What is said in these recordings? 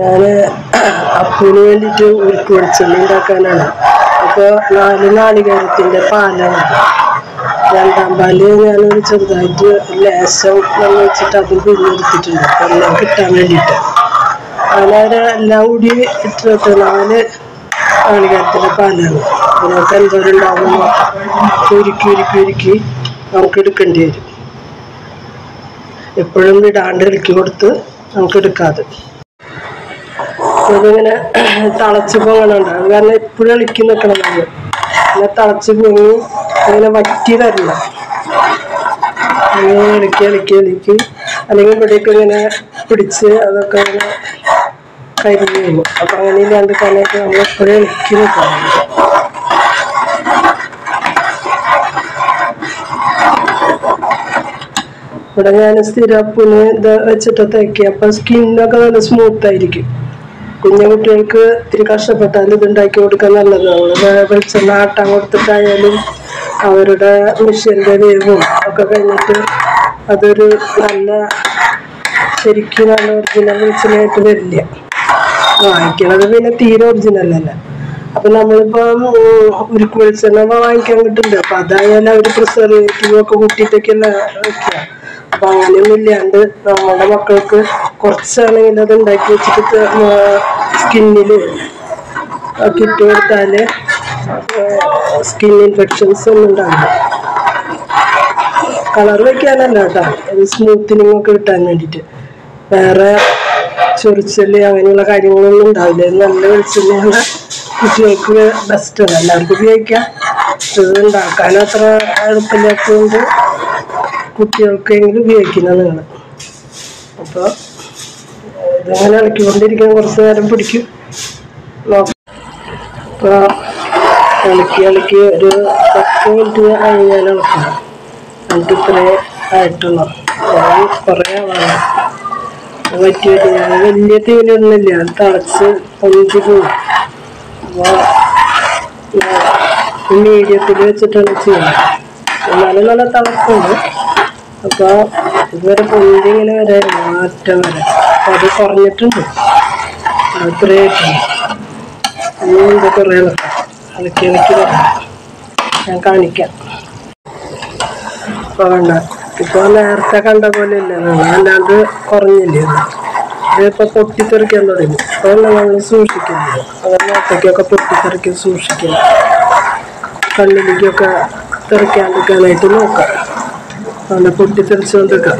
ഞാൻ അപ്പൂന് വേണ്ടിയിട്ട് ഉരുക്ക് വെളിച്ചെണ്ണ ഉണ്ടാക്കാനാണ്. അപ്പോൾ 4 നാളികേരത്തിൻ്റെ പാലാണ്. രണ്ടാം പാല് ഞാനൊരു ചെറുതായിട്ട് ലേശം വെള്ളം വെച്ചിട്ട് അതും പിഴിഞ്ഞെടുത്തിട്ടുണ്ട് വെള്ളം കിട്ടാൻ വേണ്ടിയിട്ട്. അങ്ങനെ എല്ലാം കൂടി ഇട്ടിട്ട് 4 നാളികേരത്തിൻ്റെ പാലാണ്. നമുക്ക് എന്തോരം ഉണ്ടാകുമ്പോൾ ഉരുക്കി നമുക്ക് എടുക്കേണ്ടി വരും. എപ്പോഴും വിടാണ്ട് ഇളക്കി കൊടുത്ത് നമുക്ക് എടുക്കാതെ. ഇതിങ്ങനെ തിളച്ച് പൊങ്ങണുണ്ടാകും. കാരണം എപ്പോഴും ഇളക്കി നിൽക്കണം നമ്മൾ. പിന്നെ തിളച്ച് പൊങ്ങി ഇങ്ങനെ വറ്റി വരണം. അങ്ങനെ ഇളക്കി അല്ലെങ്കിൽ ഇവിടേക്ക് ഇങ്ങനെ പിടിച്ച് അതൊക്കെ ഇങ്ങനെ കരിഞ്ഞു പോകും. അപ്പം അങ്ങനെ ഇല്ലാണ്ട് കാനായിട്ട് നമ്മൾ എപ്പോഴും ഇളക്കി നിൽക്കണം. ഇവിടെ ഞാൻ സ്ഥിരം അപ്പൂന് ഇത് വെച്ചിട്ട് തേക്കുക. അപ്പം സ്കിന്നൊക്കെ നല്ല സ്മൂത്തായിരിക്കും. കുഞ്ഞു കുട്ടികൾക്ക് ഇത്തിരി കഷ്ടപ്പെട്ടാലും ഇതുണ്ടാക്കി കൊടുക്കാൻ നല്ലതാണ്. വെളിച്ചെണ്ണ ആട്ടാൻ കൊടുത്തിട്ടായാലും അവരുടെ മിഷ്യൻ്റെ വേവും ഒക്കെ കഴിഞ്ഞിട്ട് അതൊരു നല്ല ശരിക്കും നല്ല ഒറിജിനൽ വെളിച്ചെണ്ണയായിട്ട് വരില്ല. വാങ്ങിക്കണത് പിന്നെ തീരെ ഒറിജിനലല്ല. അപ്പം നമ്മളിപ്പം ഉരുക്ക് വെളിച്ചെണ്ണ വാങ്ങിക്കാൻ കിട്ടുന്നുണ്ട്. അപ്പം അതായാലും അവർ പ്രിസർവേറ്റീവ് ഒക്കെ കൂട്ടിയിട്ടൊക്കെയല്ല വയ്ക്കുക. അപ്പം അങ്ങനെയൊന്നും ഇല്ലാണ്ട് നമ്മുടെ മക്കൾക്ക് കുറച്ചാണെങ്കിൽ അത് ഉണ്ടാക്കി വെച്ചിട്ട് സ്കിന്നിൽ ഒക്കെ ഇട്ട് കൊടുത്താൽ സ്കിൻ ഇൻഫെക്ഷൻസ് ഒന്നും ഉണ്ടാവില്ല. കളർ വയ്ക്കാനല്ല കേട്ടോ, അത് സ്മൂത്തനിങ് ഒക്കെ കിട്ടാൻ വേണ്ടിയിട്ട്. വേറെ ചൊറിച്ചല് അങ്ങനെയുള്ള കാര്യങ്ങളൊന്നും ഉണ്ടാവില്ല. നല്ല വെളിച്ചെണ്ണയുള്ള കുട്ടികൾക്ക് ബെസ്റ്റാണ്. എല്ലാവർക്കും ഉപയോഗിക്കാം. ഇത് ഉണ്ടാക്കാൻ അത്ര എളുപ്പമില്ലാത്തതുകൊണ്ട് കുട്ടികൾക്കെങ്കിലും ഉപയോഗിക്കുന്നത് നിങ്ങൾ. അപ്പോൾ ഇതിങ്ങനെ ഇളക്കിക്കൊണ്ടിരിക്കാൻ കുറച്ച് നേരം പിടിക്കും. അപ്പോൾ ഇളക്കി ഒരു 10 മിനിറ്റ് കഴിഞ്ഞാൽ ഇളക്കണം. നമുക്ക് ഇത്രേ ആയിട്ടുള്ളൂ. കുറേ വേണം വറ്റി ഞാൻ വലിയ തീയിലൊന്നുമില്ല, തിളച്ച് പൊഞ്ചി പോകും. അപ്പോൾ മീഡിയത്തിൽ വെച്ചിട്ടാണ് ചെയ്യുന്നത്. എന്നാലും നല്ല തിളക്കുണ്ട്. അപ്പോൾ ഇതുവരെ പൊന്തി ഇങ്ങനെ വരെ മാറ്റം വരെ. അപ്പോൾ അത് കുറഞ്ഞിട്ടുണ്ട്. അത്രയായിട്ടുണ്ട്. ഇനി ഇത് കുറേ ഇളക്കി വരാം. ഞാൻ കാണിക്കാം. ഇപ്പോൾ വേണ്ട, ഇപ്പോൾ നേരത്തെ കണ്ട പോലെ ഇല്ല. അല്ലാണ്ട് കുറഞ്ഞില്ലേ. ഇതിപ്പോൾ പൊട്ടിത്തെറിക്കാൻ തുടങ്ങി. അപ്പോൾ നമ്മൾ സൂക്ഷിക്കുന്നത് അതിനകത്തേക്കൊക്കെ പൊട്ടിത്തെറിക്ക് സൂക്ഷിക്കണം. കണ്ണിലേക്കൊക്കെ തെറിക്കാണ്ടിരിക്കാനായിട്ട് നോക്കാം. അങ്ങനെ പൊട്ടിത്തെറിച്ചുകൊണ്ടിരിക്കാം.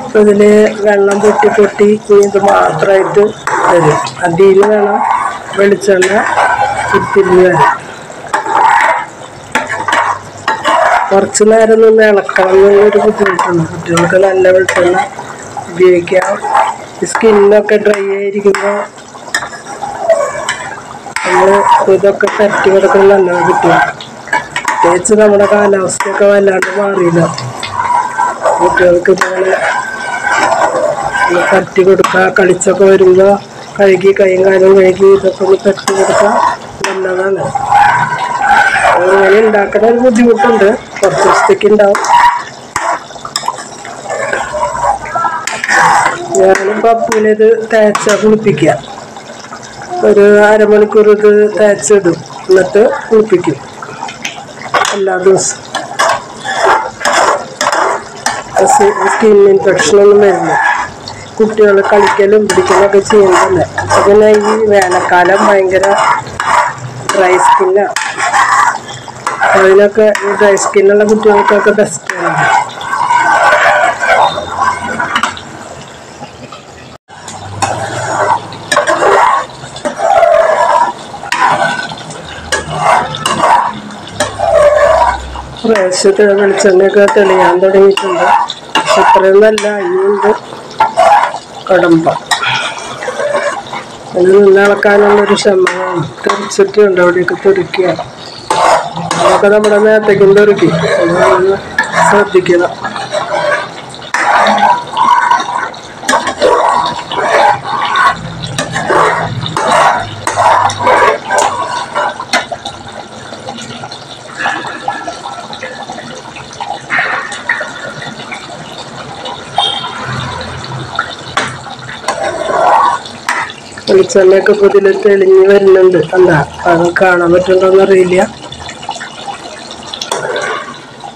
അപ്പോൾ ഇതിൽ വെള്ളം പൊട്ടി ഇത് മാത്രമായിട്ട് വരും. അതിൽ വേണം വെളിച്ചെണ്ണ ഇത്തിരി വരാം. കുറച്ച് നേരം നിന്ന് ഇളക്കണം എന്നൊരു ബുദ്ധിമുട്ടുണ്ട്. കുട്ടികൾക്ക് നല്ല വെളിച്ചെണ്ണ ഉപയോഗിക്കാം. സ്കിന്നൊക്കെ ഡ്രൈ ആയിരിക്കുമ്പോൾ നമ്മൾ ഇതൊക്കെ പരട്ടി കൊടുക്കുന്നത് നല്ലതാണ് കുട്ടികൾക്ക്. പ്രത്യേകിച്ച് നമ്മുടെ കാലാവസ്ഥയൊക്കെ വല്ലാണ്ട് മാറിയില്ല. കുട്ടികൾക്ക് ഇതുപോലെ പരട്ടി കൊടുക്കുക. കളിച്ചൊക്കെ വരുമ്പോൾ കഴുകി കൈയും കാലും കഴുകി ഇതൊക്കെ ഒന്ന് പരട്ടി കൊടുക്കുക നല്ലതാണ്. അങ്ങനെ ഉണ്ടാക്കണ ഒരു ബുദ്ധിമുട്ടുണ്ട്. കുറച്ച് ദിവസത്തേക്ക് ഉണ്ടാവും. ഞാനിപ്പോൾ അപ്പൂനിത് കുളിപ്പിക്കുക. ഒരു അരമണിക്കൂർ ഇത് തേച്ചിടും. എന്നിട്ട് കുളിപ്പിക്കും എല്ലാ ദിവസവും. സ്കിൻ ഇൻഫെക്ഷനൊന്നും വരുന്നു. കുട്ടികൾ കളിക്കലും പിടിക്കലൊക്കെ ചെയ്യുന്നതല്ലേ. അപ്പം പിന്നെ ഈ വേനൽക്കാലം ഭയങ്കര ഡ്രൈ സ്കിന്നാണ്. അതിനൊക്കെ ഈ ഡ്രൈ സ്കിന്നുള്ള കുട്ടികൾക്കൊക്കെ ബെസ്റ്റാണ്. പ്രാവശ്യത്തെ വെളിച്ചെണ്ണയൊക്കെ തെളിയാൻ തുടങ്ങിയിട്ടുണ്ട്. പക്ഷെ ഇത്രയും നല്ല അരിയുണ്ട് കടമ്പ. അതിൽ നിന്ന് ഇളക്കാനുള്ളൊരു ക്ഷമയാണ്. തെറിച്ചിട്ടുണ്ട്, അവിടെയൊക്കെ തെറിക്കുക. അതൊക്കെ നമ്മുടെ നേരത്തേക്കും തെറിക്കും. അതൊന്ന് ശ്രദ്ധിക്കണം. വെളിച്ചെണ്ണയൊക്കെ പുതിയ തെളിഞ്ഞ് വരുന്നുണ്ട്. എന്താ അത് കാണാൻ പറ്റുന്നുണ്ടോന്ന് അറിയില്ല.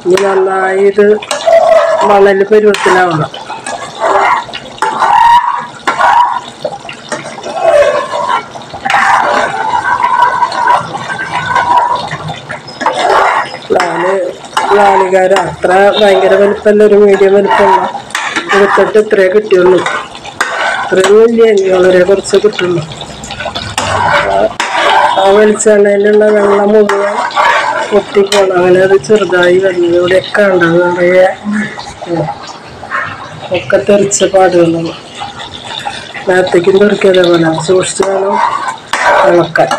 ഇനി നന്നായി ഇത് മണല് പരുവത്തിലാവണം. നാളികാരം അത്ര ഭയങ്കര വലിപ്പമല്ല, ഒരു മീഡിയം വലിപ്പമുള്ള എടുത്തിട്ട് ഇത്രേ കിട്ടിയുള്ളൂ. ഇത്രയൊന്നും ഇല്ല, ഇനി വളരെ കുറച്ച് കിട്ടുള്ളൂ. ആ വെളിച്ചെണ്ണയിലുള്ള വെള്ളം മുഴുവൻ പൊട്ടിപ്പോണം. അങ്ങനെ അത് ചെറുതായി വരുന്നത് ഇവിടെയൊക്കെ ഉണ്ടാകും. നിറയെ ഒക്കെ തെറിച്ച പാടുകളാണ്. നേരത്തേക്കും തെറിക്കാതെ പോലെ സൂക്ഷിച്ച് വേണം ഇളക്കാൻ.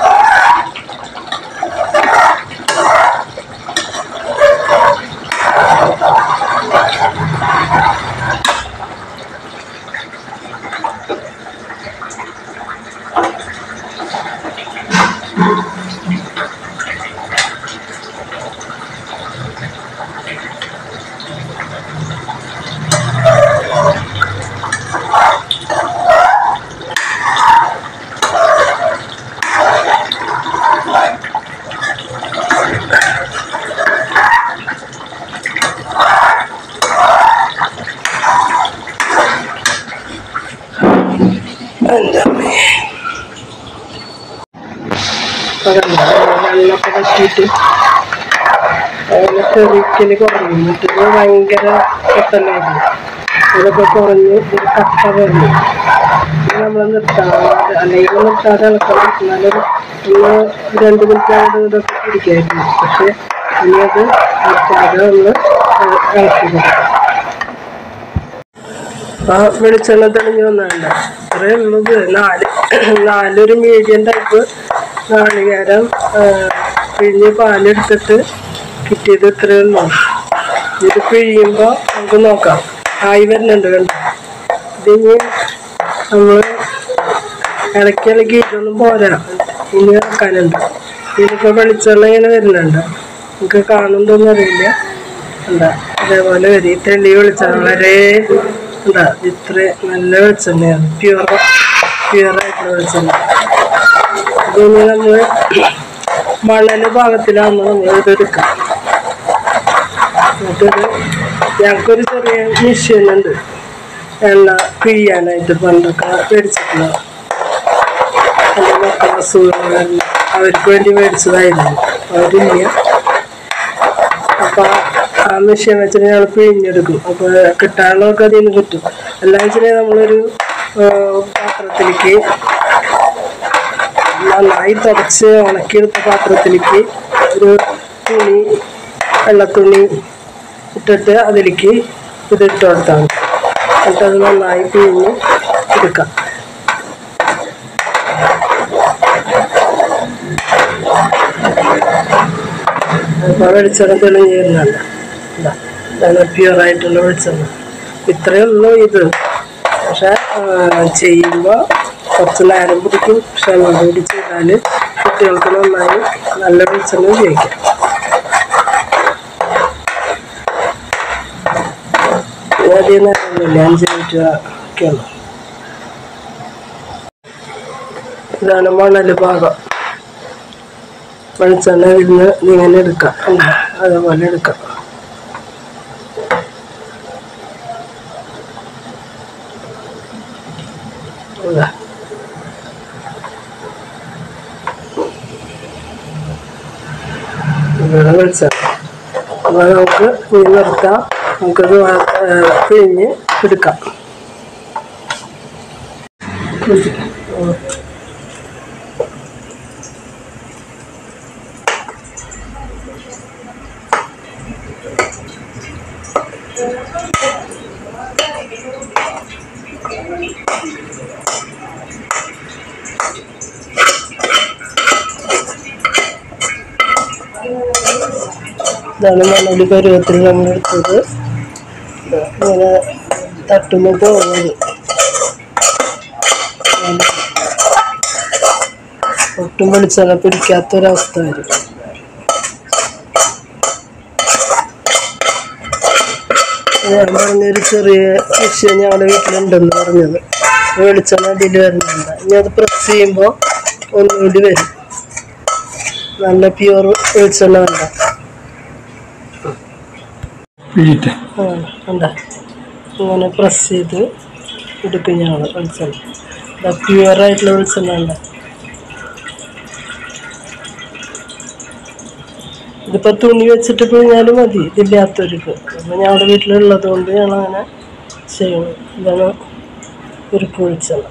വെള്ളമൊക്കെ പറ്റിയിട്ട് അതിന് തെറിക്കല് കുറഞ്ഞു. മറ്റത് ഭയങ്കര പെട്ടെന്നായിരുന്നു. അതൊക്കെ കുറഞ്ഞ് ഒരു കട്ട വരുന്നു. ഇത് നമ്മൾ നിർത്താതെ, അല്ലെങ്കിൽ നിർത്താതെ ഇളക്കണം. എന്നാലും ഒന്ന് 2 മിനിറ്റ് ഇതൊക്കെ പിടിക്കായിരുന്നു. പക്ഷെ ഇനി അത് നിർത്താതെ ഒന്ന് ഇളക്കുക. ആ വെളിച്ചെണ്ണ തെളിഞ്ഞ് വന്നതല്ല, ഇത്രയേ ഉള്ളത്. നാലൊരു മീഡിയം ടൈപ്പ് നാളികേരം പിഴിഞ്ഞ് പാലെടുത്തിട്ട് കിട്ടിയത് ഇത്രയേ ഉള്ളൂ. ഇത് പിഴിയുമ്പോൾ നമുക്ക് നോക്കാം. ആയി വരുന്നുണ്ട് കണ്ടു. ഇതിന് നമ്മൾ ഇളക്കി ഇതൊന്നും പോരാ, ഇനി ഇറക്കാനുണ്ട്. ഇതിപ്പോൾ വെളിച്ചെണ്ണ ഇങ്ങനെ വരുന്നുണ്ട്. നമുക്ക് കാണുന്നുണ്ടോന്ന് അറിയില്ല. എന്താ അതേപോലെ വരും. തെളി വെളിച്ചെണ്ണ വളരെ എന്താ ഇത്ര നല്ല വെളിച്ചെണ്ണയാണ്. പ്യുവറായിട്ടുള്ള വെളിച്ചെണ്ണ. ഇതിന് നമ്മൾ മണല് ഭാഗത്തിലാകുമ്പോൾ നമ്മൾ ഇതെടുക്കാം. എന്നിട്ടത് ഞങ്ങൾക്കൊരു ചെറിയ മെഷീനുണ്ട് എണ്ണ പിഴിയാനായിട്ട്. പണ്ടൊക്കെ മേടിച്ചിട്ടുള്ള എൻ്റെ മക്കളുടെ അസുഖങ്ങളെല്ലാം അവർക്ക് വേണ്ടി മേടിച്ചതായിരുന്നു. അവരില്ല. അപ്പോൾ ആ മെഷീൻ വെച്ചിട്ട് ഞങ്ങൾ പിഴിഞ്ഞെടുക്കും. അപ്പോൾ കിട്ടാനുള്ളതൊക്കെ അതിൽ നിന്ന് കിട്ടും. എല്ലാം വെച്ചാൽ നമ്മളൊരു പാത്രത്തിലേക്ക് നന്നായി തുടച്ച് ഉണക്കിയെടുത്ത പാത്രത്തിലേക്ക് ഒരു തുണി, വെള്ളത്തുണി ഇട്ടിട്ട് അതിലേക്ക് ഇതിട്ട് കൊടുത്താൽ മതി. എന്നിട്ടത് നന്നായി പിഴിഞ്ഞ് എടുക്കാം. അപ്പോൾ വെളിച്ചെണ്ണ തെളിഞ്ഞ് വരുന്നുണ്ട്. നല്ല പ്യുവറായിട്ടുള്ള വെളിച്ചെണ്ണ. ഇത്രയേ ഉള്ളൂ ഇത്. പക്ഷെ ചെയ്യുമ്പോൾ കുറച്ച് നേരം പിടിക്കും. ക്ഷമ കൂടി ചെയ്താൽ കുട്ടികൾക്ക് നന്നായി നല്ല വെളിച്ചെണ്ണ ഉപയോഗിക്കാം. അധികം നേരമൊന്നുമില്ല, 5 മിനിറ്റ് ഒക്കെയാണ്. ഇതാണ് മണല് ഭാഗം. വെളിച്ചെണ്ണ ഇരുന്ന് ഇങ്ങനെ എടുക്കാം. അതേപോലെ എടുക്കാം. ഇങ്ങനെ വെളിച്ചെണ്ണ. അപ്പോൾ നമുക്ക് ഇനി നിർത്താം. നമുക്കത് പിഴിഞ്ഞ് എടുക്കാം. ഇതാണ് മണല് പരുവത്തിൽ നമ്മൾ എടുത്തത്. ഇങ്ങനെ തട്ടുമ്പോൾ പോകുന്നത് ഒട്ടും വെളിച്ചെണ്ണ പിടിക്കാത്തൊരവസ്ഥ വരും. ഞാൻ പറഞ്ഞൊരു ചെറിയ വിഷയം ഞങ്ങളുടെ വീട്ടിലുണ്ടെന്ന് പറഞ്ഞത്. വെളിച്ചെണ്ണ അടിയിൽ വരുന്നുണ്ട്. ഇനി അത് പ്രസ് ചെയ്യുമ്പോൾ ഒന്നുകൂടി വരും. നല്ല പ്യൂർ വെളിച്ചെണ്ണ വേണ്ട. എന്താ ഇങ്ങനെ പ്രസ് ചെയ്ത് എടുക്കും ഞങ്ങൾ വെളിച്ചെണ്ണ. പ്യുവറായിട്ടുള്ള വെളിച്ചെണ്ണ ഉണ്ട്. ഇതിപ്പോൾ തുണി വെച്ചിട്ട് പിഴിഞ്ഞാലും മതി ഇതില്ലാത്തവർക്ക്. അപ്പോൾ ഞങ്ങളുടെ വീട്ടിലുള്ളത് കൊണ്ട് ഞങ്ങളങ്ങനെ ചെയ്യണം. ഇതാണ് ഉരുക്ക് വെളിച്ചെണ്ണ.